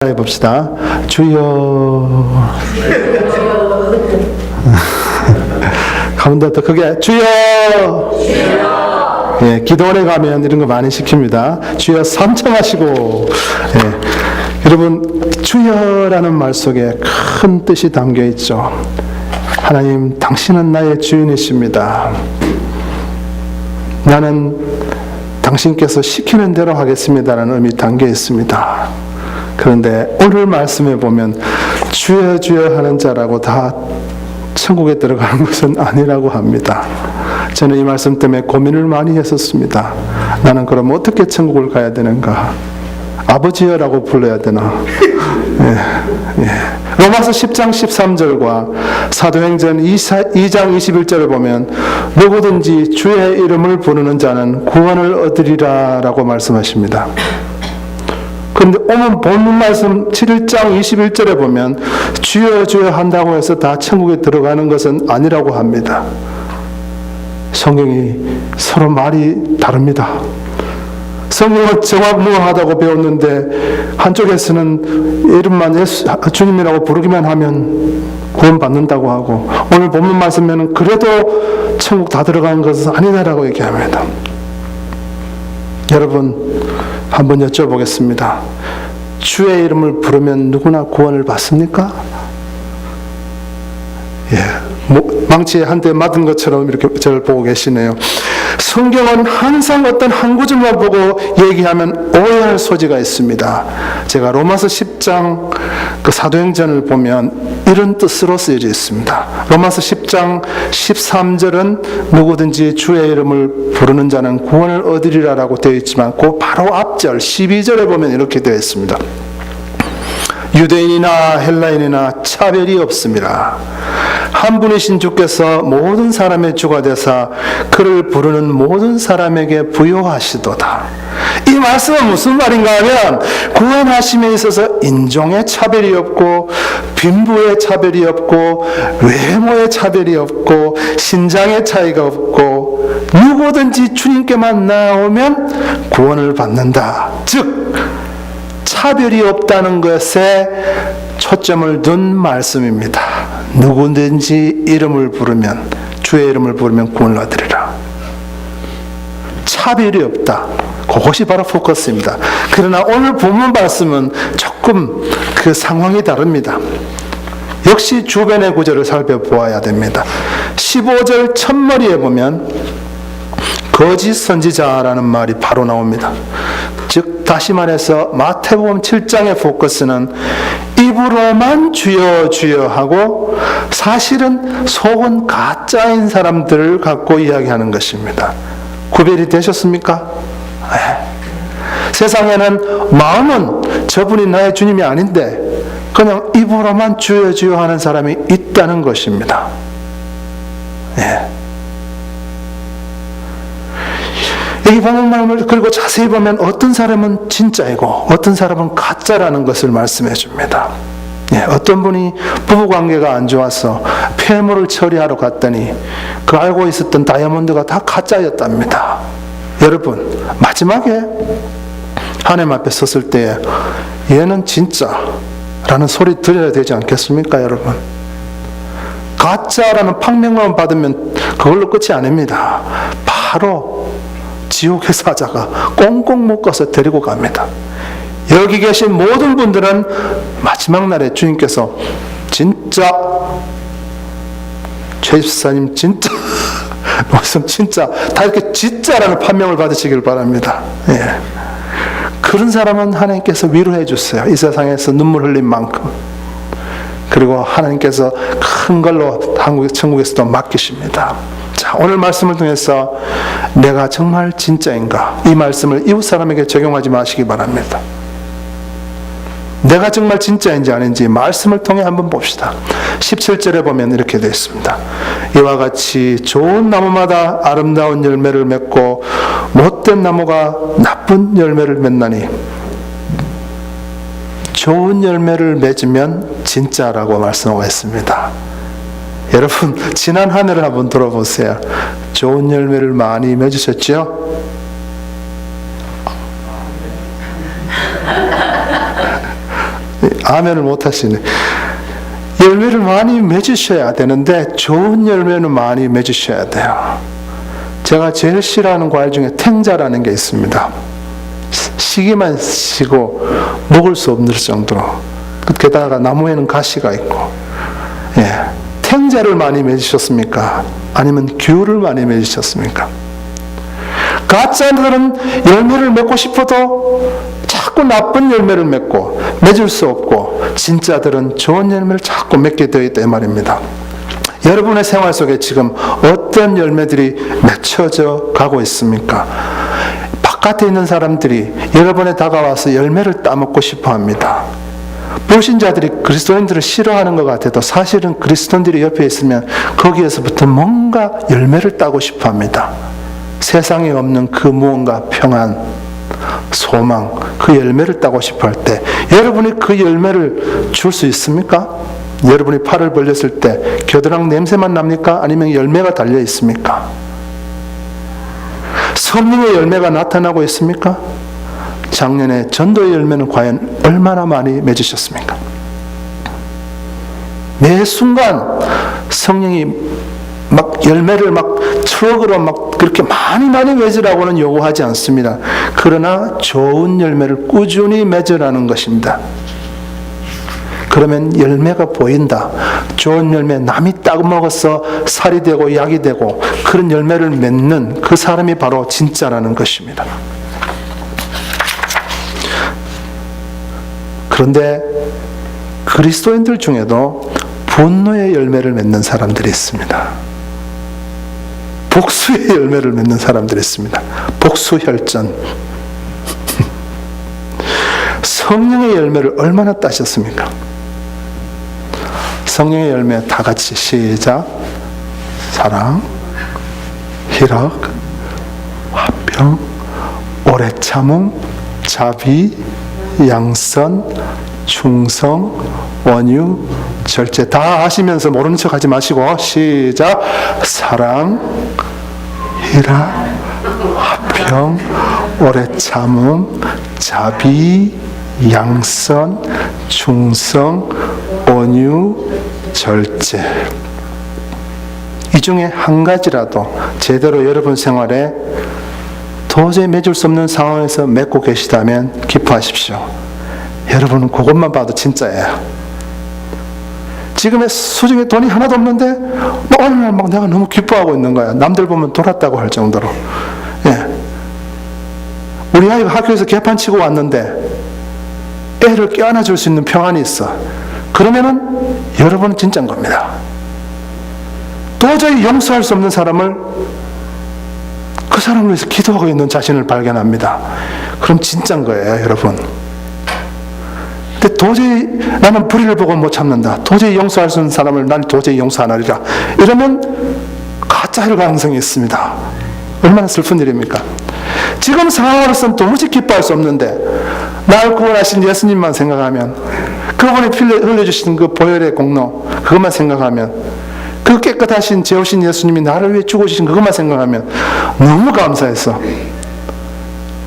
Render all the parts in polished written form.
해봅시다. 주여. 한 번 더 크게 주여. 예, 기도원에 가면 이런 거 많이 시킵니다. 주여 삼청하시고. 예, 여러분 주여라는 말 속에 큰 뜻이 담겨 있죠. 하나님, 당신은 나의 주인이십니다. 나는 당신께서 시키는 대로 하겠습니다라는 의미 담겨 있습니다. 그런데 오늘 말씀에 보면 주여 주여 하는 자라고 다 천국에 들어가는 것은 아니라고 합니다. 저는 이 말씀 때문에 고민을 많이 했었습니다. 나는 그럼 어떻게 천국을 가야 되는가? 아버지여라고 불러야 되나? 예, 예. 로마서 10장 13절과 사도행전 2장 21절을 보면 누구든지 주의 이름을 부르는 자는 구원을 얻으리라 라고 말씀하십니다. 그런데 오늘 본문 말씀 7장 21절에 보면 주여 주여 한다고 해서 다 천국에 들어가는 것은 아니라고 합니다. 성경이 서로 말이 다릅니다. 성경은 정확무하다고 배웠는데 한쪽에서는 이름만 예수, 주님이라고 부르기만 하면 구원받는다고 하고, 오늘 본문 말씀에는 그래도 천국 다 들어가는 것은 아니다라고 얘기합니다. 여러분 한번 여쭤보겠습니다. 주의 이름을 부르면 누구나 구원을 받습니까? 예, 망치에 한 대 맞은 것처럼 이렇게 저를 보고 계시네요. 성경은 항상 어떤 한 구절만 보고 얘기하면 오해할 소지가 있습니다. 제가 로마서 10장 그 사도행전을 보면 이런 뜻으로 쓰여져 있습니다. 로마서 10장 13절은 누구든지 주의 이름을 부르는 자는 구원을 얻으리라 라고 되어 있지만 그 바로 앞절 12절에 보면 이렇게 되어 있습니다. 유대인이나 헬라인이나 차별이 없습니다. 한 분이신 주께서 모든 사람의 주가 되사 그를 부르는 모든 사람에게 부요하시도다. 이 말씀은 무슨 말인가 하면 구원하심에 있어서 인종의 차별이 없고 빈부의 차별이 없고 외모의 차별이 없고 신장의 차이가 없고 누구든지 주님께만 나오면 구원을 받는다. 즉 차별이 없다는 것에 초점을 둔 말씀입니다. 누구든지 이름을 부르면, 주의 이름을 부르면 구원을 얻으리라. 차별이 없다. 그것이 바로 포커스입니다. 그러나 오늘 본문 말씀은 조금 그 상황이 다릅니다. 역시 주변의 구절을 살펴보아야 됩니다. 15절 첫머리에 보면 거짓 선지자라는 말이 바로 나옵니다. 즉 다시 말해서 마태복음 7장의 포커스는 입으로만 주여 주여 하고 사실은 속은 가짜인 사람들을 갖고 이야기하는 것입니다. 구별이 되셨습니까? 네. 세상에는 마음은 저분이 나의 주님이 아닌데 그냥 입으로만 주여 주여 하는 사람이 있다는 것입니다. 네. 여기 보면 말을 그리고 자세히 보면 어떤 사람은 진짜이고 어떤 사람은 가짜라는 것을 말씀해 줍니다. 예, 어떤 분이 부부관계가 안 좋아서 폐물을 처리하러 갔더니 그 알고 있었던 다이아몬드가 다 가짜였답니다. 여러분 마지막에 하나님 앞에 섰을 때 얘는 진짜라는 소리 들려야 되지 않겠습니까 여러분? 가짜라는 판명만 받으면 그걸로 끝이 아닙니다. 바로 지옥의 사자가 꽁꽁 묶어서 데리고 갑니다. 여기 계신 모든 분들은 마지막 날에 주님께서 진짜 최 집사님 진짜 무슨 진짜 다 이렇게 진짜라는 판명을 받으시길 바랍니다. 예. 그런 사람은 하나님께서 위로해 주세요. 이 세상에서 눈물 흘린 만큼. 그리고 하나님께서 큰 걸로 천국에서도 맡기십니다. 자, 오늘 말씀을 통해서 내가 정말 진짜인가? 이 말씀을 이웃 사람에게 적용하지 마시기 바랍니다. 내가 정말 진짜인지 아닌지 말씀을 통해 한번 봅시다. 17절에 보면 이렇게 되어 있습니다. 이와 같이 좋은 나무마다 아름다운 열매를 맺고 못된 나무가 나쁜 열매를 맺나니 좋은 열매를 맺으면 진짜라고 말씀하고 있습니다. 여러분 지난 한 해를 한번 돌아보세요. 좋은 열매를 많이 맺으셨죠? 아멘을 못 하시네. 열매를 많이 맺으셔야 되는데 좋은 열매는 많이 맺으셔야 돼요. 제가 제일 싫어하는 과일 중에 탱자라는 게 있습니다. 시기만 시고 먹을 수 없는 정도로, 게다가 나무에는 가시가 있고. 탱자를 많이 맺으셨습니까? 아니면 귤을 많이 맺으셨습니까? 가짜들은 열매를 맺고 싶어도 자꾸 나쁜 열매를 맺을 수 없고, 진짜들은 좋은 열매를 자꾸 맺게 되어 있다 이 말입니다. 여러분의 생활 속에 지금 어떤 열매들이 맺혀져 가고 있습니까? 바깥에 있는 사람들이 여러분에 다가와서 열매를 따먹고 싶어 합니다. 불신자들이 그리스도인들을 싫어하는 것 같아도 사실은 그리스도인들이 옆에 있으면 거기에서부터 뭔가 열매를 따고 싶어 합니다. 세상에 없는 그 무언가 평안, 소망, 그 열매를 따고 싶어 할 때 여러분이 그 열매를 줄 수 있습니까? 여러분이 팔을 벌렸을 때 겨드랑이 냄새만 납니까? 아니면 열매가 달려 있습니까? 성령의 열매가 나타나고 있습니까? 작년에 전도의 열매는 과연 얼마나 많이 맺으셨습니까? 매 순간 성령이 막 열매를 막 트럭으로 막 그렇게 많이 맺으라고는 요구하지 않습니다. 그러나 좋은 열매를 꾸준히 맺으라는 것입니다. 그러면 열매가 보인다. 좋은 열매, 남이 따먹어서 살이 되고 약이 되고 그런 열매를 맺는 그 사람이 바로 진짜라는 것입니다. 그런데 그리스도인들 중에도 분노의 열매를 맺는 사람들이 있습니다. 복수의 열매를 맺는 사람들이 있습니다. 복수혈전. 성령의 열매를 얼마나 따셨습니까? 성령의 열매 다 같이 시작. 사랑, 희락, 화평, 오래 참음, 자비, 양선, 충성, 원유, 절제. 다 하시면서 모르는 척 하지 마시고 시작. 사랑, 희락, 화평, 오래 참음, 자비, 양선, 충성, 원유, 절제. 이 중에 한 가지라도 제대로 여러분 생활에 도저히 맺을 수 없는 상황에서 맺고 계시다면 기뻐하십시오. 여러분은 그것만 봐도 진짜예요. 지금의 수중에 돈이 하나도 없는데 어느 날 막 내가 너무 기뻐하고 있는 거야. 남들 보면 돌았다고 할 정도로. 우리 아이가 학교에서 개판 치고 왔는데 애를 껴안아줄 수 있는 평안이 있어. 그러면은 여러분은 진짜인 겁니다. 도저히 용서할 수 없는 사람을 그 사람을 위해서 기도하고 있는 자신을 발견합니다. 그럼 진짜인 거예요, 여러분. 근데 도저히 나는 불의를 보고 못 참는다. 도저히 용서할 수 없는 사람을 난 도저히 용서 안 하리라. 이러면 가짜일 가능성이 있습니다. 얼마나 슬픈 일입니까? 지금 상황으로서는 도무지 기뻐할 수 없는데 날 구원하신 예수님만 생각하면, 그분이 피 흘려주신 그 보혈의 공로 그것만 생각하면, 그 깨끗하신 죄오신 예수님이 나를 위해 죽으신 그것만 생각하면 너무 감사해서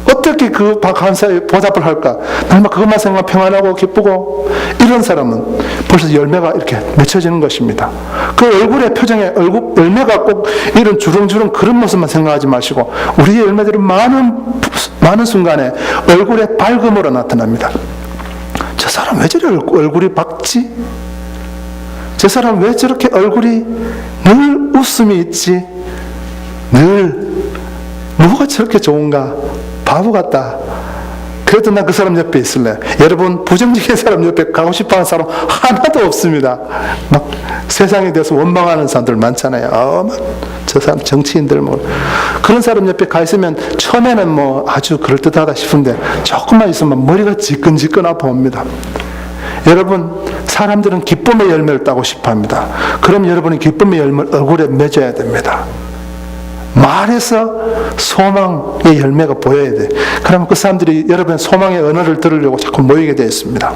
어떻게 그 감사에 보답을 할까? 정말 그것만 생각하면 평안하고 기쁘고, 이런 사람은 벌써 열매가 이렇게 맺혀지는 것입니다. 그 얼굴의 표정에 열매가 꼭 이런 주렁주렁 그런 모습만 생각하지 마시고, 우리의 열매들은 많은 순간에 얼굴의 밝음으로 나타납니다. 저 사람 왜 저리 얼굴이 밝지? 저 사람 왜 저렇게 얼굴이 늘 웃음이 있지? 늘 뭐가 저렇게 좋은가? 바보 같다. 그래도 난 그 사람 옆에 있을래. 여러분, 부정직한 사람 옆에 가고 싶어하는 사람 하나도 없습니다. 막 세상에 대해서 원망하는 사람들 많잖아요. 저 사람 정치인들 그런 사람 옆에 가 있으면 처음에는 아주 그럴듯하다 싶은데 조금만 있으면 머리가 지끈지끈 아파옵니다. 여러분, 사람들은 기쁨의 열매를 따고 싶어합니다. 그럼 여러분이 기쁨의 열매를 얼굴에 맺어야 됩니다. 말에서 소망의 열매가 보여야 돼. 그러면 그 사람들이 여러분의 소망의 언어를 들으려고 자꾸 모이게 되어 있습니다.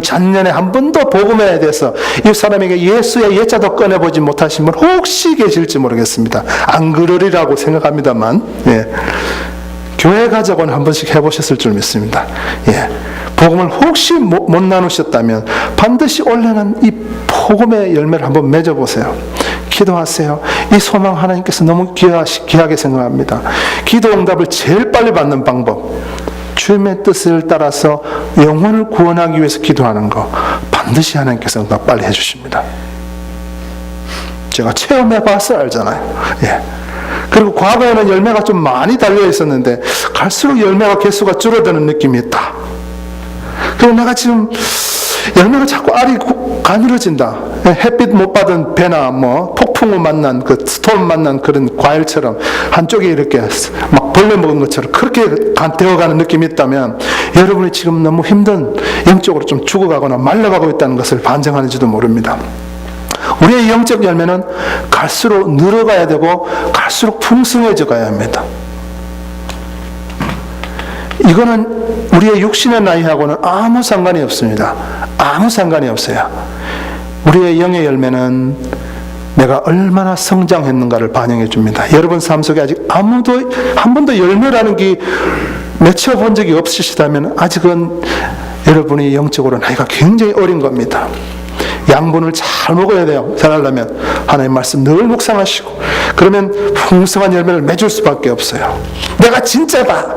작년에 한 번도 복음에 대해서 이 사람에게 예수의 예자도 꺼내보지 못하신 분 혹시 계실지 모르겠습니다. 안 그러리라고 생각합니다만, 교회 가족은 한 번씩 해보셨을 줄 믿습니다. 복음을 혹시 못 나누셨다면 반드시 올해는 이 복음의 열매를 한번 맺어보세요. 기도하세요. 이 소망 하나님께서 너무 귀하게 생각합니다. 기도 응답을 제일 빨리 받는 방법, 주님의 뜻을 따라서 영혼을 구원하기 위해서 기도하는 거 반드시 하나님께서 응답 빨리 해주십니다. 제가 체험해봐서 알잖아요. 예. 그리고 과거에는 열매가 좀 많이 달려 있었는데 갈수록 열매가 개수가 줄어드는 느낌이 있다. 그리고 내가 지금 열매가 자꾸 알이 가늘어진다. 햇빛 못 받은 배나 폭풍우 만난 그 스톰 만난 그런 과일처럼 한쪽에 이렇게 막 벌레 먹은 것처럼 그렇게 되어가는 느낌이 있다면 여러분이 지금 너무 힘든, 영적으로 좀 죽어가거나 말라가고 있다는 것을 반증하는지도 모릅니다. 우리의 영적 열매는 갈수록 늘어가야 되고 갈수록 풍성해져 가야 합니다. 이거는 우리의 육신의 나이하고는 아무 상관이 없습니다. 아무 상관이 없어요. 우리의 영의 열매는 내가 얼마나 성장했는가를 반영해 줍니다. 여러분 삶 속에 아직 아무도 한 번도 열매라는 게 맺혀본 적이 없으시다면 아직은 여러분이 영적으로 나이가 굉장히 어린 겁니다. 양분을 잘 먹어야 돼요. 잘하려면 하나님 말씀 늘 묵상하시고, 그러면 풍성한 열매를 맺을 수밖에 없어요. 내가 진짜다,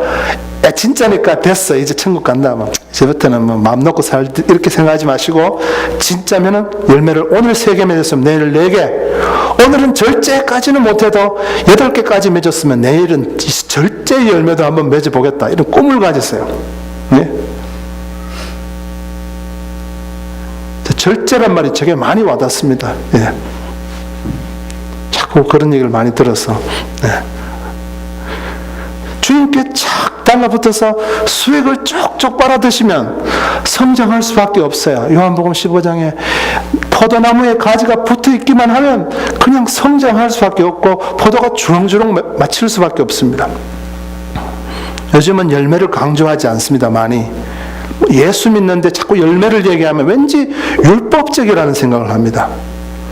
야 진짜니까 됐어, 이제 천국 간다, 이제부터는 마음 놓고 이렇게 생각하지 마시고, 진짜면은 열매를 오늘 3개 맺었으면 내일 4개, 오늘은 절제까지는 못해도 8개까지 맺었으면 내일은 절제 열매도 한번 맺어보겠다, 이런 꿈을 가졌어요. 네? 절제란 말이 저게 많이 와닿습니다. 예. 자꾸 그런 얘기를 많이 들어서. 예. 주님께 착 달라붙어서 수액을 쪽쪽 빨아드시면 성장할 수밖에 없어요. 요한복음 15장에 포도나무에 가지가 붙어있기만 하면 그냥 성장할 수밖에 없고 포도가 주렁주렁 맺힐 수밖에 없습니다. 요즘은 열매를 강조하지 않습니다. 많이. 예수 믿는데 자꾸 열매를 얘기하면 왠지 율법적이라는 생각을 합니다.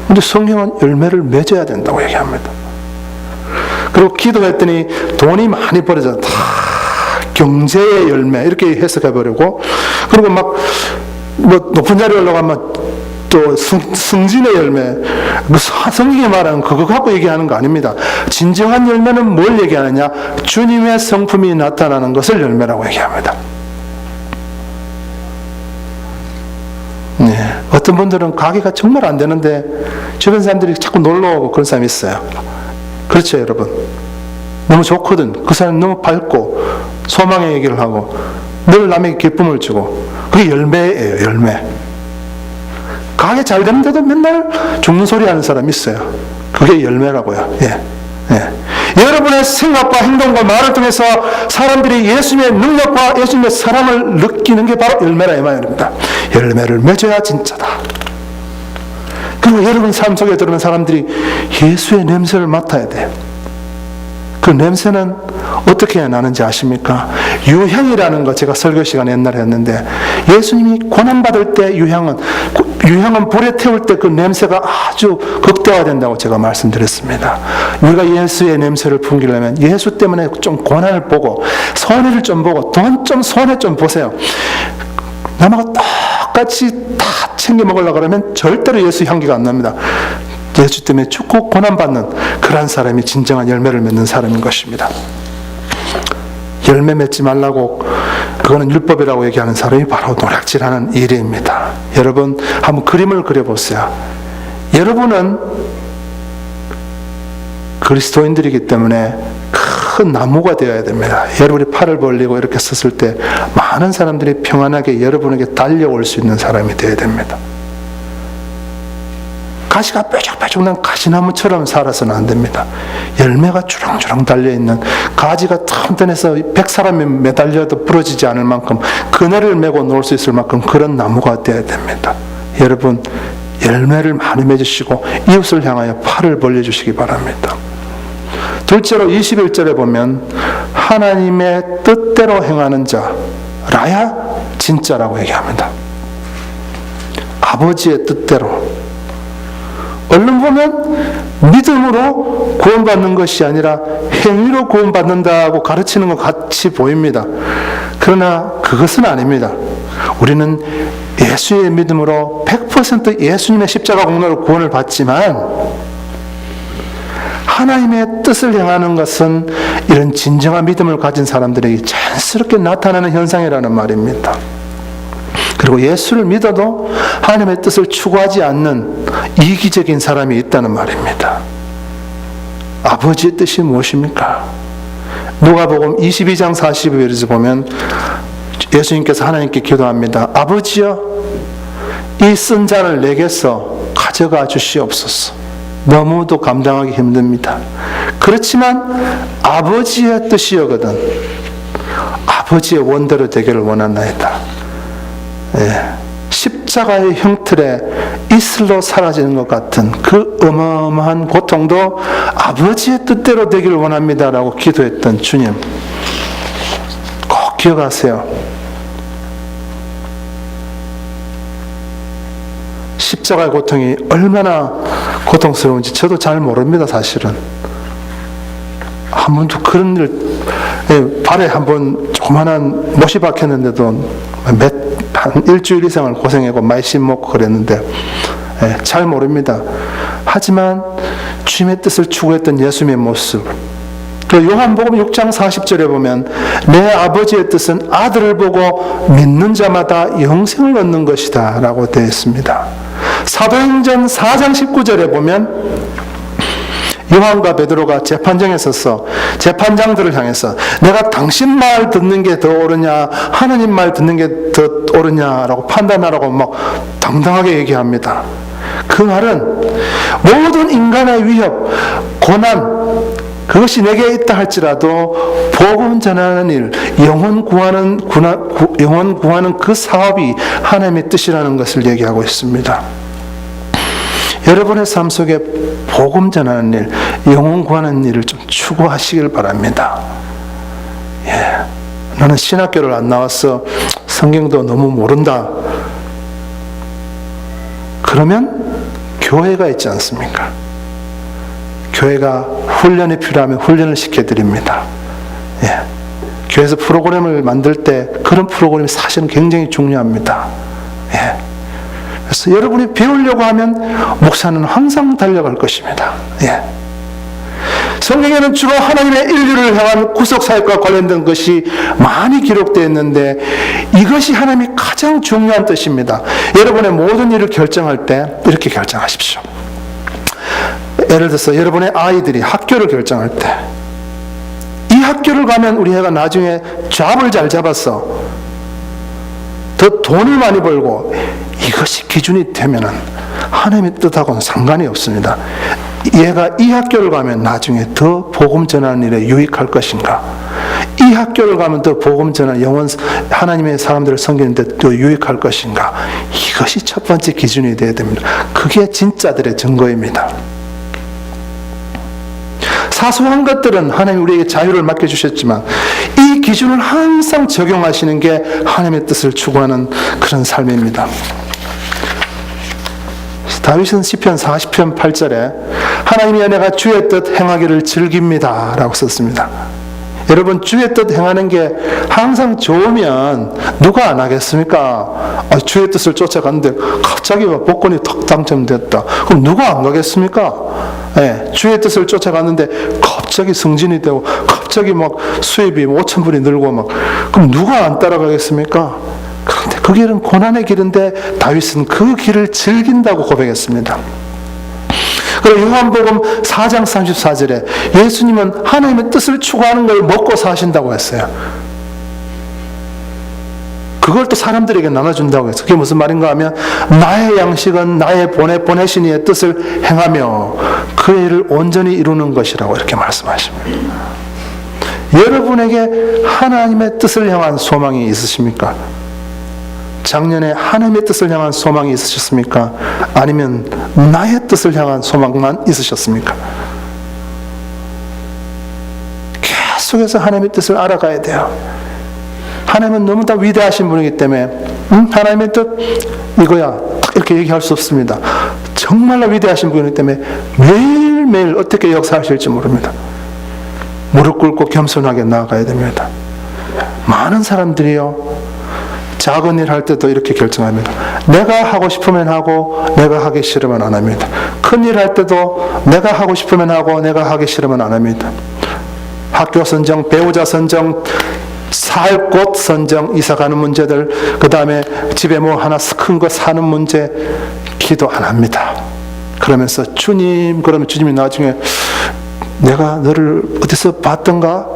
근데 성경은 열매를 맺어야 된다고 얘기합니다. 그리고 기도했더니 돈이 많이 벌어져, 다 경제의 열매 이렇게 해석해버리고, 그리고 막 높은 자리에 올라가면 또 승진의 열매, 성경이 말하는 그거 갖고 얘기하는 거 아닙니다. 진정한 열매는 뭘 얘기하느냐? 주님의 성품이 나타나는 것을 열매라고 얘기합니다. 네. 어떤 분들은 가게가 정말 안 되는데 주변 사람들이 자꾸 놀러 오고 그런 사람이 있어요. 그렇죠, 여러분? 너무 좋거든. 그 사람이 너무 밝고 소망의 얘기를 하고 늘 남에게 기쁨을 주고, 그게 열매예요, 열매. 가게 잘 되는데도 맨날 죽는 소리 하는 사람이 있어요. 그게 열매라고요. 예. 예. 여러분의 생각과 행동과 말을 통해서 사람들이 예수님의 능력과 예수님의 사랑을 느끼는 게 바로 열매라, 이 말입니다. 열매를 맺어야 진짜다. 그리고 여러분 삶 속에 들어오는 사람들이 예수의 냄새를 맡아야 돼요. 그 냄새는 어떻게 나는지 아십니까? 유향이라는 거 제가 설교 시간에 옛날에 했는데, 예수님이 고난받을 때 유향은 불에 태울 때 그 냄새가 아주 극대화된다고 제가 말씀드렸습니다. 우리가 예수의 냄새를 풍기려면 예수 때문에 좀 고난을 보고 손해를 좀 보고 돈 좀 손해 좀 보세요. 남하고 똑같이 다 챙겨 먹으려고 그러면 절대로 예수 향기가 안 납니다. 예수 때문에 죽고 고난받는 그런 사람이 진정한 열매를 맺는 사람인 것입니다. 열매 맺지 말라고, 그거는 율법이라고 얘기하는 사람이 바로 노략질하는 일입니다. 여러분 한번 그림을 그려보세요. 여러분은 그리스도인들이기 때문에 큰 나무가 되어야 됩니다. 여러분이 팔을 벌리고 이렇게 섰을 때 많은 사람들이 평안하게 여러분에게 달려올 수 있는 사람이 되어야 됩니다. 가시가 뾰족뾰족 난 가시나무처럼 살아서는 안 됩니다. 열매가 주렁주렁 달려있는, 가지가 튼튼해서 100사람이 매달려도 부러지지 않을 만큼 그늘을 메고 놀 수 있을 만큼 그런 나무가 되어야 됩니다. 여러분 열매를 많이 맺으시고 이웃을 향하여 팔을 벌려주시기 바랍니다. 둘째로 21절에 보면 하나님의 뜻대로 행하는 자라야 진짜라고 얘기합니다. 아버지의 뜻대로, 얼른 보면 믿음으로 구원받는 것이 아니라 행위로 구원받는다고 가르치는 것 같이 보입니다. 그러나 그것은 아닙니다. 우리는 예수의 믿음으로 100% 예수님의 십자가 공로로 구원을 받지만 하나님의 뜻을 행하는 것은 이런 진정한 믿음을 가진 사람들에게 자연스럽게 나타나는 현상이라는 말입니다. 그리고 예수를 믿어도 하나님의 뜻을 추구하지 않는 이기적인 사람이 있다는 말입니다. 아버지의 뜻이 무엇입니까? 누가복음 22장 42절에서 보면 예수님께서 하나님께 기도합니다. 아버지여, 이 쓴 잔을 내게서 가져가 주시옵소서. 너무도 감당하기 힘듭니다. 그렇지만 아버지의 뜻이여거든 아버지의 원대로 되기를 원하나이다. 십자가의 형틀에 이슬로 사라지는 것 같은 그 어마어마한 고통도 아버지의 뜻대로 되기를 원합니다라고 기도했던 주님, 꼭 기억하세요. 십자가의 고통이 얼마나 고통스러운지 저도 잘 모릅니다. 사실은 한 번도 그런 일, 발에 한 번 조그만한 못이 박혔는데도 한 일주일 이상을 고생하고 말씀 먹고 그랬는데 잘 모릅니다. 하지만 주님의 뜻을 추구했던 예수님의 모습, 또 요한복음 6장 40절에 보면 내 아버지의 뜻은 아들을 보고 믿는 자마다 영생을 얻는 것이다 라고 되어 있습니다. 사도행전 4장 19절에 보면 요한과 베드로가 재판장에 서서 재판장들을 향해서 내가 당신 말 듣는 게 더 옳으냐 하나님 말 듣는 게 더 옳으냐라고 판단하라고 막 당당하게 얘기합니다. 그 말은 모든 인간의 위협, 고난, 그것이 내게 있다 할지라도 복음 전하는 일, 영혼 구하는 그 사업이 하나님의 뜻이라는 것을 얘기하고 있습니다. 여러분의 삶 속에 복음 전하는 일, 영혼 구하는 일을 좀 추구하시길 바랍니다. 나는 신학교를 안 나왔어. 성경도 너무 모른다. 그러면 교회가 있지 않습니까? 교회가 훈련이 필요하면 훈련을 시켜드립니다. 교회에서 프로그램을 만들 때 그런 프로그램이 사실은 굉장히 중요합니다. 그래서 여러분이 배우려고 하면 목사는 항상 달려갈 것입니다. 성경에는 주로 하나님의 인류를 향한 구속사역과 관련된 것이 많이 기록되어 있는데 이것이 하나님이 가장 중요한 뜻입니다. 여러분의 모든 일을 결정할 때 이렇게 결정하십시오. 예를 들어서 여러분의 아이들이 학교를 결정할 때 이 학교를 가면 우리 애가 나중에 잡을 잘 잡아서 더 돈을 많이 벌고 이것이 기준이 되면은 하나님의 뜻하고는 상관이 없습니다. 얘가 이 학교를 가면 나중에 더 복음 전하는 일에 유익할 것인가, 이 학교를 가면 더 복음 전하는 하나님의 사람들을 섬기는 데 더 유익할 것인가, 이것이 첫 번째 기준이 되어야 됩니다. 그게 진짜들의 증거입니다. 사소한 것들은 하나님이 우리에게 자유를 맡겨주셨지만 이 기준을 항상 적용하시는 게 하나님의 뜻을 추구하는 그런 삶입니다. 다윗은 시편 40편 8절에 하나님이여 내가 주의 뜻 행하기를 즐깁니다 라고 썼습니다. 여러분, 주의 뜻 행하는 게 항상 좋으면 누가 안 하겠습니까? 주의 뜻을 쫓아갔는데 갑자기 복권이 턱 당첨됐다. 그럼 누가 안 가겠습니까? 주의 뜻을 쫓아갔는데 갑자기 승진이 되고 갑자기 막 수입이 5,000불이 늘고 막, 그럼 누가 안 따라가겠습니까? 그런데 그 길은 고난의 길인데 다윗은 그 길을 즐긴다고 고백했습니다. 그리고 요한복음 4장 34절에 예수님은 하나님의 뜻을 추구하는 걸 먹고 사신다고 했어요. 그걸 또 사람들에게 나눠준다고 했어요. 그게 무슨 말인가 하면 나의 양식은 나의 보내신 이의 뜻을 행하며 그 일을 온전히 이루는 것이라고 이렇게 말씀하십니다. 여러분에게 하나님의 뜻을 향한 소망이 있으십니까? 작년에 하나님의 뜻을 향한 소망이 있으셨습니까? 아니면 나의 뜻을 향한 소망만 있으셨습니까? 계속해서 하나님의 뜻을 알아가야 돼요. 하나님은 너무 다 위대하신 분이기 때문에 하나님의 뜻 이거야 딱 이렇게 얘기할 수 없습니다. 정말로 위대하신 분이기 때문에 매일매일 어떻게 역사하실지 모릅니다. 무릎 꿇고 겸손하게 나아가야 됩니다. 많은 사람들이요, 작은 일 할 때도 이렇게 결정합니다. 내가 하고 싶으면 하고 내가 하기 싫으면 안 합니다. 큰 일 할 때도 내가 하고 싶으면 하고 내가 하기 싫으면 안 합니다. 학교 선정, 배우자 선정, 살 곳 선정, 이사 가는 문제들, 그 다음에 집에 뭐 하나 큰 거 사는 문제, 기도 안 합니다. 그러면서 주님, 그러면 주님이 나중에 내가 너를 어디서 봤던가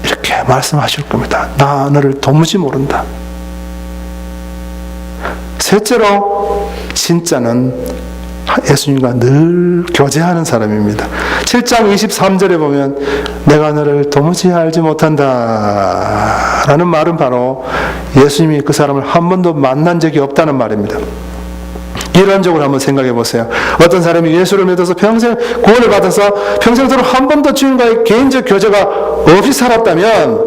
이렇게 말씀하실 겁니다. 나 너를 도무지 모른다. 셋째로, 진짜는 예수님과 늘 교제하는 사람입니다. 7장 23절에 보면 내가 너를 도무지 알지 못한다 라는 말은 바로 예수님이 그 사람을 한 번도 만난 적이 없다는 말입니다. 이론적으로 한번 생각해 보세요. 어떤 사람이 예수를 믿어서 평생 구원을 받아서 평생도록 한 번도 주님과의 개인적 교제가 없이 살았다면,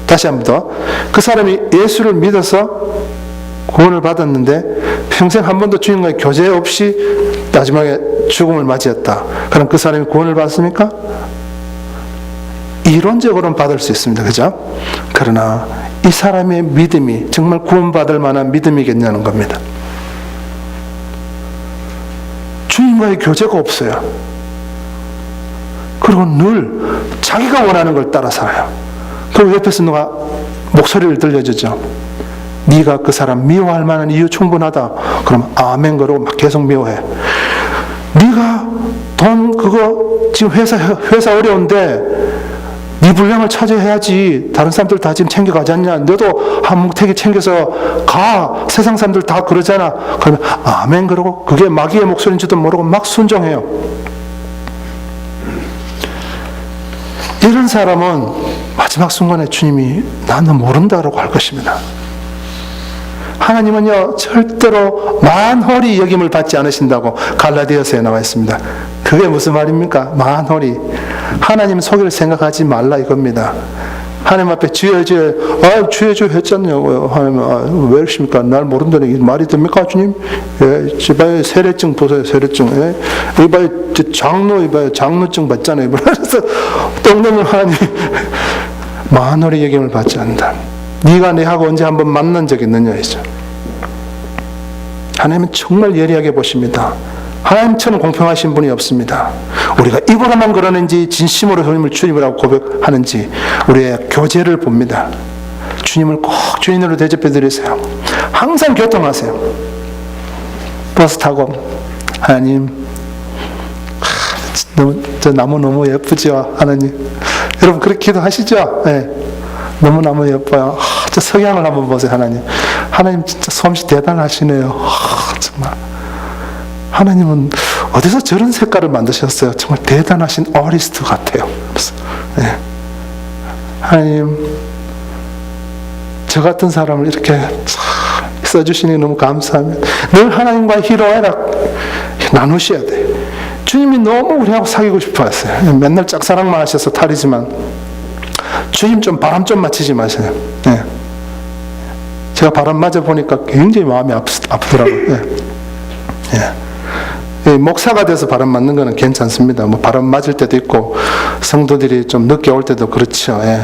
다시 한 번 더, 그 사람이 예수를 믿어서 구원을 받았는데 평생 한 번도 주님과의 교제 없이 마지막에 죽음을 맞이했다. 그럼 그 사람이 구원을 받습니까? 이론적으로는 받을 수 있습니다. 그죠? 그러나 이 사람의 믿음이 정말 구원받을 만한 믿음이겠냐는 겁니다. 주님과의 교제가 없어요. 그리고 늘 자기가 원하는 걸 따라 살아요. 그리고 옆에서 누가 목소리를 들려주죠. 네가 그 사람 미워할 만한 이유 충분하다. 그럼 아멘 그러고 막 계속 미워해. 네가 돈 그거 지금 회사 어려운데 네 분량을 차지해야지. 다른 사람들 다 지금 챙겨가지 않냐. 너도 한 뭉태기 챙겨서 가. 세상 사람들 다 그러잖아. 그러면 아멘 그러고 그게 마귀의 목소리인지도 모르고 막 순종해요. 이런 사람은 마지막 순간에 주님이 나는 모른다라고 할 것입니다. 하나님은요, 절대로 만홀히 여김을 받지 않으신다고 갈라디아서에 나와 있습니다. 그게 무슨 말입니까? 만홀히. 하나님 속일 생각하지 말라 이겁니다. 하나님 앞에 주여 주여, 주여 주여 했잖냐고요. 하나님, 왜 이러십니까? 날 모른다는 게 말이 됩니까, 주님? 예, 이봐요, 세례증 보세요, 세례증. 예? 이봐요, 장로, 이봐요, 장로증 받잖아요. 그래서 똥놈을 하나님 만홀히 여김을 받지 않는다. 네가 내하고 언제 한번 만난 적 있느냐 이죠. 하나님은 정말 예리하게 보십니다. 하나님처럼 공평하신 분이 없습니다. 우리가 입으로만 그러는지 진심으로 주님이라고 고백하는지 우리의 교제를 봅니다. 주님을 꼭 주인으로 대접해 드리세요. 항상 교통하세요. 버스 타고 하나님, 저 나무 너무 예쁘죠 하나님. 여러분 그렇게 기도하시죠? 네. 너무너무 예뻐요. 저 석양을 한번 보세요. 하나님 진짜 솜씨 대단하시네요. 정말 하나님은 어디서 저런 색깔을 만드셨어요? 정말 대단하신 어리스트 같아요. 네. 하나님, 저 같은 사람을 이렇게 써주시니 너무 감사합니다. 늘 하나님과 희로애락 나누셔야 돼요. 주님이 너무 우리하고 사귀고 싶어 하세요. 맨날 짝사랑만 하셔서 탈이지만 주님 좀 바람 좀 맞히지 마세요. 네. 제가 바람 맞아 보니까 굉장히 마음이 아프더라고요. 네. 네. 목사가 돼서 바람 맞는 거는 괜찮습니다. 뭐 바람 맞을 때도 있고 성도들이 좀 늦게 올 때도 그렇죠. 예.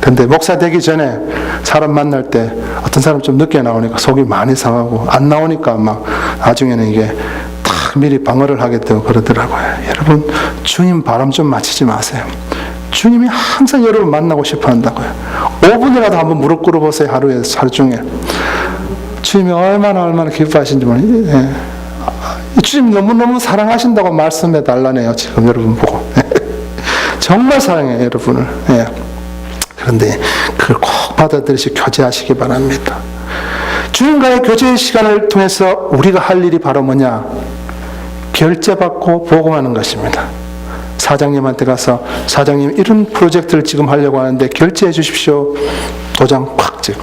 근데 목사 되기 전에 사람 만날 때 어떤 사람 좀 늦게 나오니까 속이 많이 상하고 안 나오니까 막 나중에는 이게 딱 미리 방어를 하게 되고 그러더라고요. 여러분, 주님 바람 좀 맞히지 마세요. 주님이 항상 여러분 만나고 싶어 한다고요. 5분이라도 한번 무릎 꿇어 보세요. 하루 중에. 주님이 얼마나 기뻐하신지 모르겠어요. 예. 주님 너무너무 사랑하신다고 말씀해 달라네요. 지금 여러분 보고. 정말 사랑해요, 여러분을. 예. 그런데 그걸 꼭 받아들이시 교제하시기 바랍니다. 주님과의 교제의 시간을 통해서 우리가 할 일이 바로 뭐냐? 결제받고 보고하는 것입니다. 사장님한테 가서 사장님 이런 프로젝트를 지금 하려고 하는데 결제해 주십시오. 도장 꽉 찍고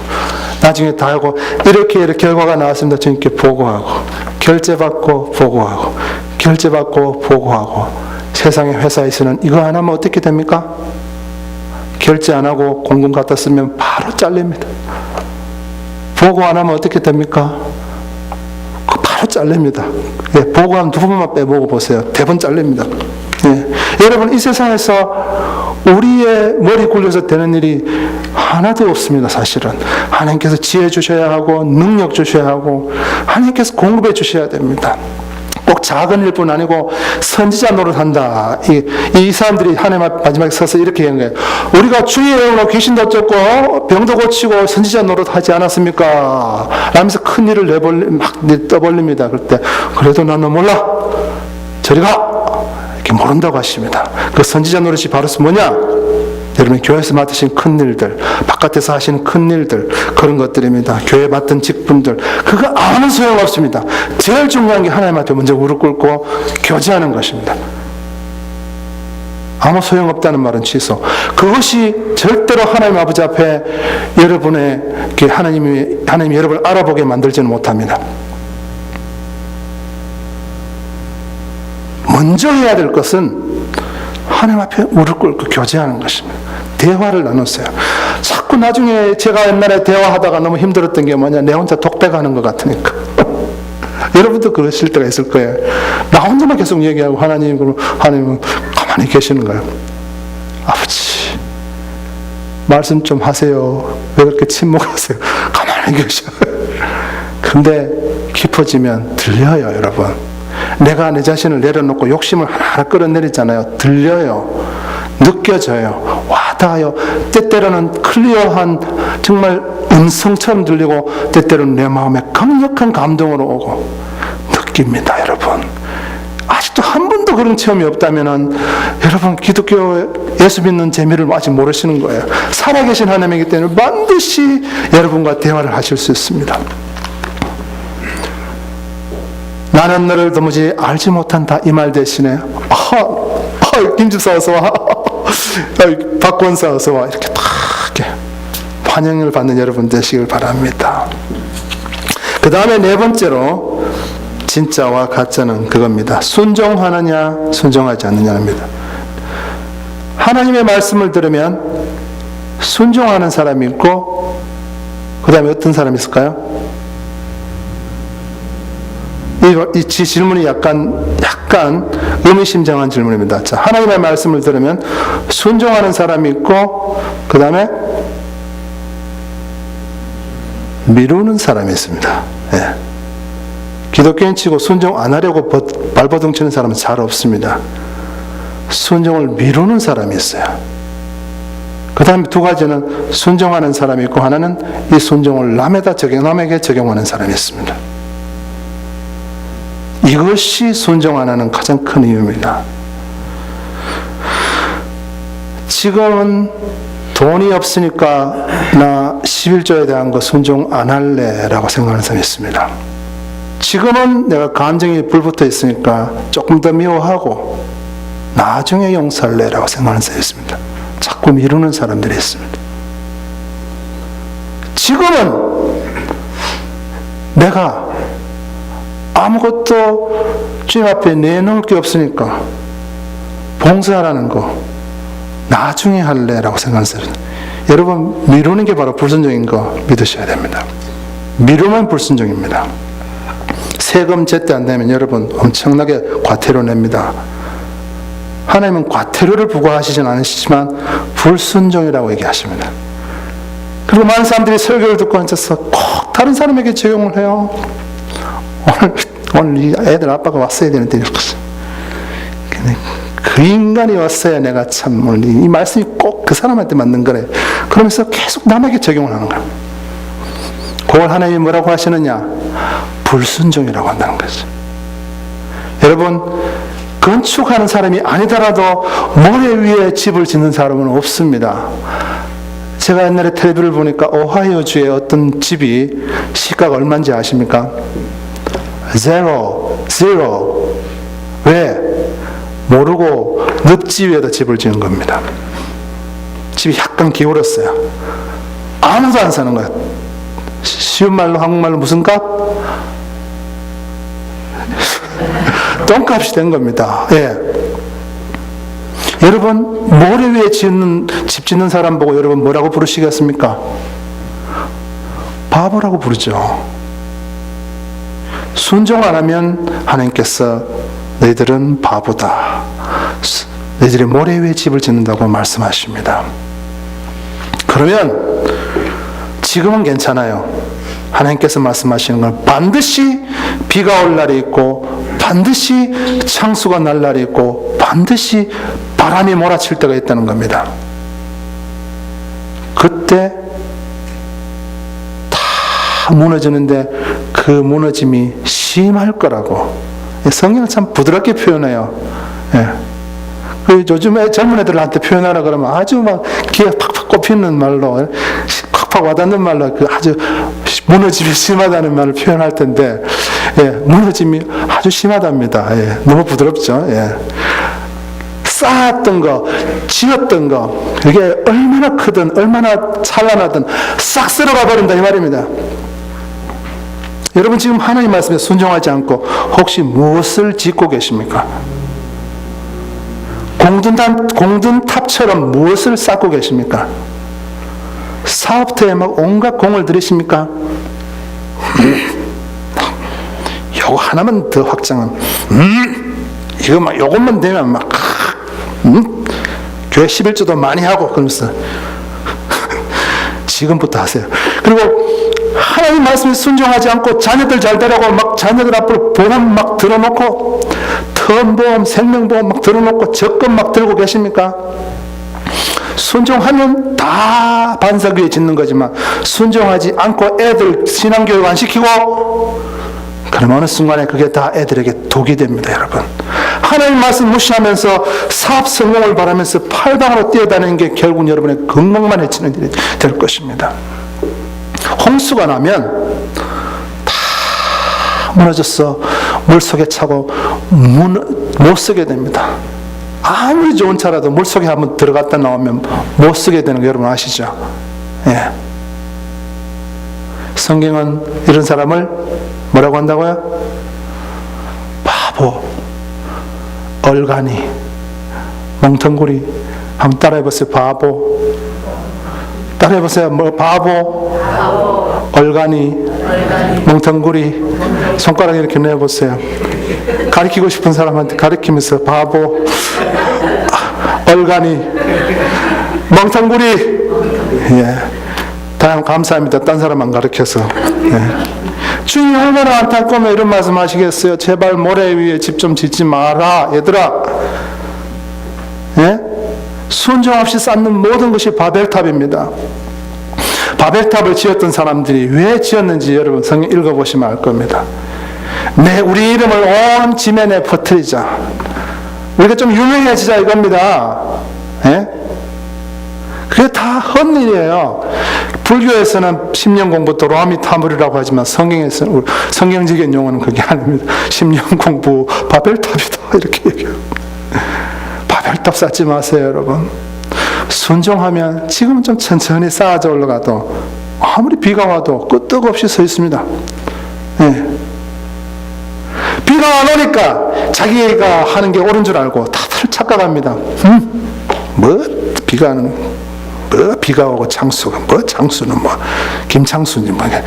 나중에 다 하고 이렇게 결과가 나왔습니다. 주님께 보고하고 결제받고 보고하고 결제받고 보고하고 세상의 회사에서는 이거 안 하면 어떻게 됩니까? 결제 안 하고 공금 갖다 쓰면 바로 잘립니다. 보고 안 하면 어떻게 됩니까? 바로 잘립니다. 예, 보고 한 2번만 빼보고 보세요. 대번 잘립니다. 예. 여러분, 이 세상에서 우리의 머리 굴려서 되는 일이 하나도 없습니다. 사실은 하나님께서 지혜 주셔야 하고 능력 주셔야 하고 하나님께서 공급해 주셔야 됩니다. 꼭 작은 일뿐 아니고 선지자 노릇한다. 이 사람들이 하나님 앞 마지막에 서서 이렇게 얘기한 거예요. 우리가 주의 영으로 귀신도 쫓고 병도 고치고 선지자 노릇하지 않았습니까? 라면서 큰 일을 막 떠벌립니다. 그럴 때 그래도 나는 몰라. 저리 가. 이렇게 모른다고 하십니다. 그 선지자 노릇이 바로 뭐냐? 여러분, 교회에서 맡으신 큰 일들, 바깥에서 하시는 큰 일들, 그런 것들입니다. 교회 맡은 직분들, 그거 아무 소용없습니다. 제일 중요한 게 하나님 앞에 먼저 무릎 꿇고 교제하는 것입니다. 아무 소용없다는 말은 취소. 그것이 절대로 하나님 아버지 앞에 여러분의 하나님이 여러분을 알아보게 만들지는 못합니다. 먼저 해야 될 것은 하나님 앞에 무릎 꿇고 교제하는 것입니다. 대화를 나눴어요. 자꾸 나중에 제가 옛날에 대화하다가 너무 힘들었던 게 뭐냐, 내 혼자 독백하는 것 같으니까. 여러분도 그러실 때가 있을 거예요. 나 혼자만 계속 얘기하고 하나님은 가만히 계시는 거예요. 아버지, 말씀 좀 하세요. 왜 그렇게 침묵하세요? 가만히 계셔. 근데 깊어지면 들려요, 여러분. 내가 내 자신을 내려놓고 욕심을 하나하나 끌어내리잖아요. 들려요. 느껴져요. 와닿아요. 때때로는 클리어한 정말 음성처럼 들리고 때때로는 내 마음에 강력한 감동으로 오고 느낍니다. 여러분, 아직도 한 번도 그런 체험이 없다면 여러분, 기독교 예수 믿는 재미를 아직 모르시는 거예요. 살아계신 하나님이기 때문에 반드시 여러분과 대화를 하실 수 있습니다. 나는 너를 도무지 알지 못한다, 이 말 대신에 김집사 어서와, 박권사 어서와, 이렇게 다 이렇게 환영을 받는 여러분 되시길 바랍니다. 그 다음에 네 번째로 진짜와 가짜는 그겁니다. 순종하느냐 순종하지 않느냐입니다. 하나님의 말씀을 들으면 순종하는 사람이 있고, 그 다음에 어떤 사람이 있을까요? 이 질문이 약간 의미심장한 질문입니다. 자, 하나님의 말씀을 들으면 순종하는 사람이 있고, 그 다음에 미루는 사람이 있습니다. 예. 기독교인 치고 순종 안 하려고 발버둥 치는 사람은 잘 없습니다. 순종을 미루는 사람이 있어요. 그 다음에 두 가지는 순종하는 사람이 있고, 하나는 이 순종을 남에게 적용하는 사람이 있습니다. 이것이 순종 안 하는 가장 큰 이유입니다. 지금은 돈이 없으니까 나 11조에 대한 거 순종 안 할래 라고 생각하는 사람이 있습니다. 지금은 내가 감정이 불붙어 있으니까 조금 더 미워하고 나중에 용서할래 라고 생각하는 사람이 있습니다. 자꾸 미루는 사람들이 있습니다. 지금은 내가 아무것도 주님 앞에 내놓을 게 없으니까 봉사하라는 거 나중에 할래 라고 생각하는 사람. 여러분, 미루는 게 바로 불순종인 거 믿으셔야 됩니다. 미루면 불순종입니다. 세금 제때 안 내면 여러분 엄청나게 과태료 냅니다. 하나님은 과태료를 부과하시진 않으시지만 불순종이라고 얘기하십니다. 그리고 많은 사람들이 설교를 듣고 앉아서 꼭 다른 사람에게 적용을 해요. 오늘 이 애들 아빠가 왔어야 되는데 그 인간이 왔어야 내가 참 오늘 이 말씀이 꼭 그 사람한테 맞는 거래. 그러면서 계속 남에게 적용을 하는 거야. 그걸 하나님이 뭐라고 하시느냐? 불순종이라고 한다는 거죠. 여러분, 건축하는 사람이 아니더라도 모래 위에 집을 짓는 사람은 없습니다. 제가 옛날에 텔레비를 보니까 오하이오주의 어떤 집이 시가가 얼마인지 아십니까? zero. 왜? 모르고 늪지 위에다 집을 지은 겁니다. 집이 약간 기울었어요. 아무도 안 사는 거예요. 쉬운 말로, 한국말로 무슨 값? 똥값이 된 겁니다. 예. 여러분, 모래 위에 집 짓는 사람 보고 여러분 뭐라고 부르시겠습니까? 바보라고 부르죠. 순종 안 하면 하나님께서 너희들은 바보다, 너희들이 모래 위에 집을 짓는다고 말씀하십니다. 그러면 지금은 괜찮아요. 하나님께서 말씀하시는 건 반드시 비가 올 날이 있고, 반드시 창수가 날 날이 있고, 반드시 바람이 몰아칠 때가 있다는 겁니다. 그때 다 무너지는데 그 무너짐이 심할 거라고 성경은 참 부드럽게 표현해요. 예. 그 요즘에 젊은 애들한테 표현하라 그러면 아주 막 귀에 팍팍 꼽히는 말로, 팍팍 와닿는 말로 그 아주 무너짐이 심하다는 말을 표현할 텐데, 예, 무너짐이 아주 심하답니다. 예, 너무 부드럽죠. 예. 쌓았던 거, 지었던 거, 이게 얼마나 크든 얼마나 찬란하든 싹 쓸어가 버린다 이 말입니다. 여러분 지금 하나님 말씀에 순종하지 않고 혹시 무엇을 짓고 계십니까? 공든탑처럼 무엇을 쌓고 계십니까? 사업터에 막 온갖 공을 들이십니까? 요거 하나만 더 확장하면, 이거 막 요것만 되면 막, 교회 11조도 많이 하고 그러면서 지금부터 하세요. 그리고 하나님 말씀에 순종하지 않고 자녀들 잘 되라고 막 자녀들 앞으로 보험 막 들어놓고, 턴보험, 생명보험 막 들어놓고 적금 막 들고 계십니까? 순종하면 다 반석 위에 짓는 거지만 순종하지 않고 애들 신앙교육 안 시키고 그럼 어느 순간에 그게 다 애들에게 독이 됩니다. 여러분, 하나님 말씀 무시하면서 사업 성공을 바라면서 팔방으로 뛰어다니는 게 결국 여러분의 건강만 해치는 일이 될 것입니다. 홍수가 나면 다 무너져서 물속에 차고 못 쓰게 됩니다. 아무리 좋은 차라도 물속에 한번 들어갔다 나오면 못 쓰게 되는 거 여러분 아시죠? 예. 성경은 이런 사람을 뭐라고 한다고요? 바보, 얼간이, 멍텅구리. 한번 따라해보세요. 바보. 따라해보세요. 뭐 바보, 얼간이, 멍텅구리. 손가락 이렇게 내보세요. 가리키고 싶은 사람한테 가리키면서 바보, 얼간이, 멍텅구리. 예. 다양 감사합니다. 딴 사람 안 가르쳐서. 예. 주님 얼마나 안타까우면 이런 말씀 하시겠어요? 제발 모래 위에 집 좀 짓지 마라. 얘들아, 예? 순종 없이 쌓는 모든 것이 바벨탑입니다. 바벨탑을 지었던 사람들이 왜 지었는지 여러분 성경 읽어보시면 알 겁니다. 우리 이름을 온 지면에 퍼뜨리자, 우리가 좀 유명해지자 이겁니다. 예? 그게 다 헛일이에요. 불교에서는 10년 공부 도라미 타물이라고 하지만 성경에서는, 성경적인 용어는 그게 아닙니다. 10년 공부 바벨탑이다 이렇게 얘기해요. 바벨탑 쌓지 마세요 여러분. 순종하면 지금은 좀 천천히 쌓아져 올라가도 아무리 비가 와도 끄떡없이 서 있습니다. 예. 비가 안 오니까 자기가 하는 게 옳은 줄 알고 다들 착각합니다. 뭐 비가 오는, 뭐 비가 오고 창수가, 뭐 창수는 뭐 김창수니 뭐. 예.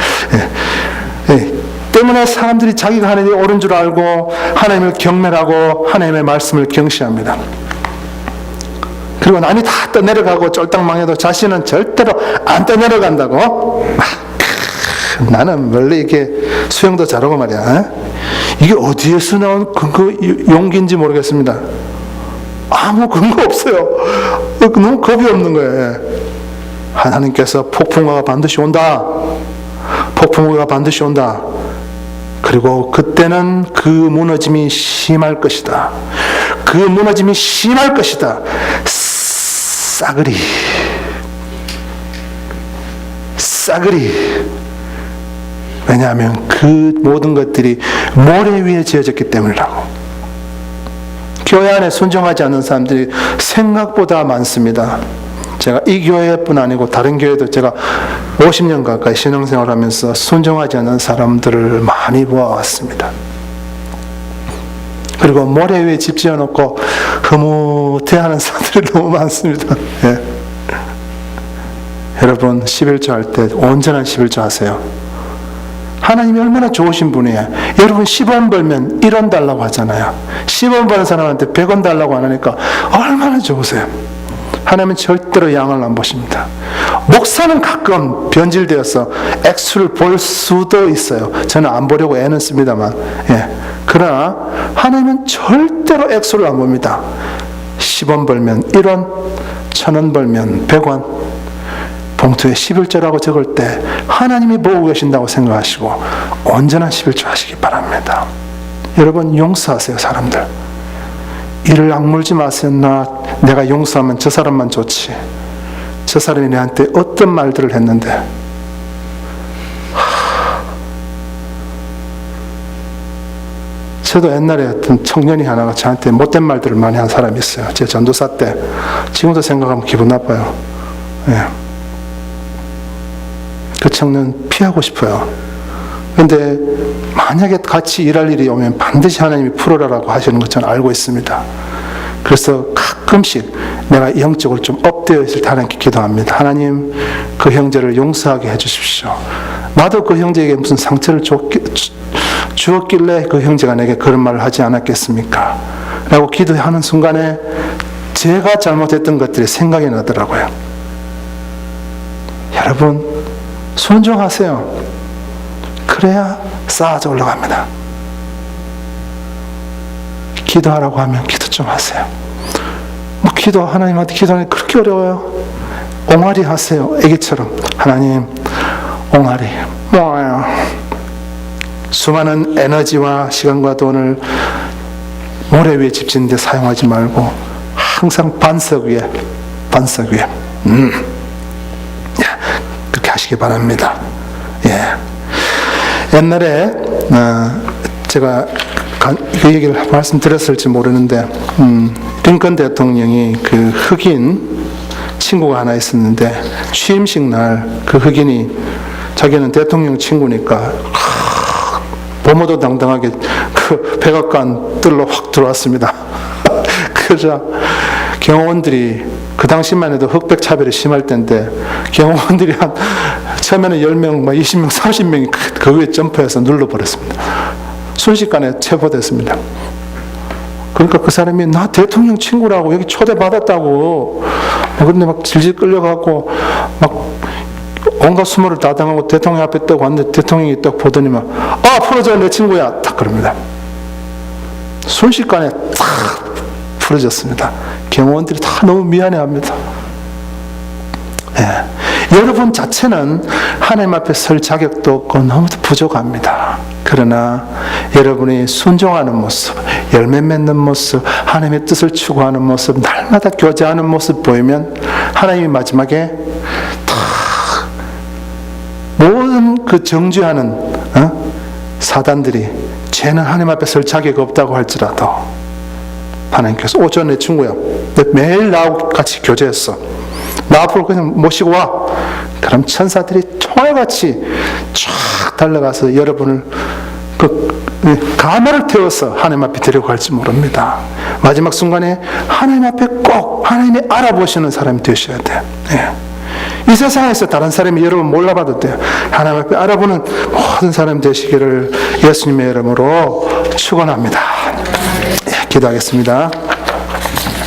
예. 때문에 사람들이 자기가 하는 일이 옳은 줄 알고 하나님을 경멸하고 하나님의 말씀을 경시합니다. 그리고 남이 다 떠내려가고 쫄딱망해도 자신은 절대로 안 떠내려간다고. 나는 원래 이게 수영도 잘하고 말이야. 이게 어디에서 나온 근거 용기인지 모르겠습니다. 아무 근거 없어요. 너무 겁이 없는 거예요. 하나님께서 폭풍우가 반드시 온다. 폭풍우가 반드시 온다. 그리고 그때는 그 무너짐이 심할 것이다. 그 무너짐이 심할 것이다. 싸그리. 왜냐하면 그 모든 것들이 모래 위에 지어졌기 때문이라고. 교회 안에 순종하지 않는 사람들이 생각보다 많습니다. 제가 이 교회뿐 아니고 다른 교회도 제가 50년 가까이 신앙생활을 하면서 순종하지 않는 사람들을 많이 보아왔습니다. 그리고 모래 위에 집 지어놓고 흐뭇해하는 사람들이 너무 많습니다. 예. 여러분 11조 할 때 온전한 11조 하세요. 하나님이 얼마나 좋으신 분이에요. 여러분 10원 벌면 1원 달라고 하잖아요. 10원 버는 사람한테 100원 달라고 안 하니까 얼마나 좋으세요. 하나님은 절대로 양을 안 보십니다. 목사는 가끔 변질되어서 액수를 볼 수도 있어요. 저는 안 보려고 애는 씁니다만. 예. 그러나 하나님은 절대로 액수를 안 봅니다. 10원 벌면 1원, 1000원 벌면 100원, 봉투에 11조라고 적을 때 하나님이 보고 계신다고 생각하시고 온전한 11조 하시기 바랍니다. 여러분 용서하세요. 사람들 이를 악물지 마세요. 내가 용서하면 저 사람만 좋지. 저 사람이 내한테 어떤 말들을 했는데 저도 옛날에 어떤 청년이 하나가 저한테 못된 말들을 많이 한 사람이 있어요. 제 전도사 때. 지금도 생각하면 기분 나빠요. 예. 그 청년 피하고 싶어요. 그런데 만약에 같이 일할 일이 오면 반드시 하나님이 풀어라라고 하시는 것 저는 알고 있습니다. 그래서 가끔씩 내가 영적으로 좀 업되어 있을 때 하나님께 기도합니다. 하나님 그 형제를 용서하게 해주십시오. 나도 그 형제에게 무슨 상처를 주었길래 그 형제가 내게 그런 말을 하지 않았겠습니까? 라고 기도하는 순간에 제가 잘못했던 것들이 생각이 나더라고요. 여러분 순종하세요. 그래야 쌓아져 올라갑니다. 기도하라고 하면 기도 좀 하세요. 뭐 기도 하나님한테 기도하는 게 그렇게 어려워요? 옹알이 하세요. 애기처럼. 하나님 옹알이 뭐예요? 수많은 에너지와 시간과 돈을 모래 위에 집 짓는 데 사용하지 말고 항상 반석 위에 그렇게 하시기 바랍니다. 예. 옛날에 제가 그 얘기를 말씀드렸을지 모르는데 링컨 대통령이 그 흑인 친구가 하나 있었는데 취임식 날 그 흑인이 자기는 대통령 친구니까 보모도 당당하게 그 백악관 뜰로 확 들어왔습니다. 그러자 경호원들이 그 당시만 해도 흑백 차별이 심할 때인데 경호원들이 한 처음에는 10명, 20명, 30명이 그 위에 점프해서 눌러버렸습니다. 순식간에 체포됐습니다. 그러니까 그 사람이 나 대통령 친구라고 여기 초대받았다고 그런데 막 질질 끌려가고 막 온갖 수모를 다 당하고 대통령 앞에 딱 왔는데 대통령이 딱 보더니만 풀어줘 내 친구야 딱 그럽니다. 순식간에 탁 풀어졌습니다. 경호원들이 다 너무 미안해합니다. 예. 여러분 자체는 하나님 앞에 설 자격도 없고 너무도 부족합니다. 그러나 여러분이 순종하는 모습, 열매 맺는 모습, 하나님의 뜻을 추구하는 모습, 날마다 교제하는 모습 보이면 하나님이 마지막에 모든 그 정죄하는 사단들이 쟤는 하나님 앞에 설 자격 없다고 할지라도 하나님께서 저 내 친구야. 매일 나하고 같이 교제했어. 나 앞으로 그냥 모시고 와. 그럼 천사들이 총알같이 쫙 달려가서 여러분을 그 가마를 태워서 하나님 앞에 데리고 갈지 모릅니다. 마지막 순간에 하나님 앞에 꼭 하나님이 알아보시는 사람이 되셔야 돼요. 예. 이 세상에서 다른 사람이 여러분 몰라봐도 돼요. 하나님 앞에 알아보는 모든 사람 되시기를 예수님의 이름으로 축원합니다. 예, 기도하겠습니다.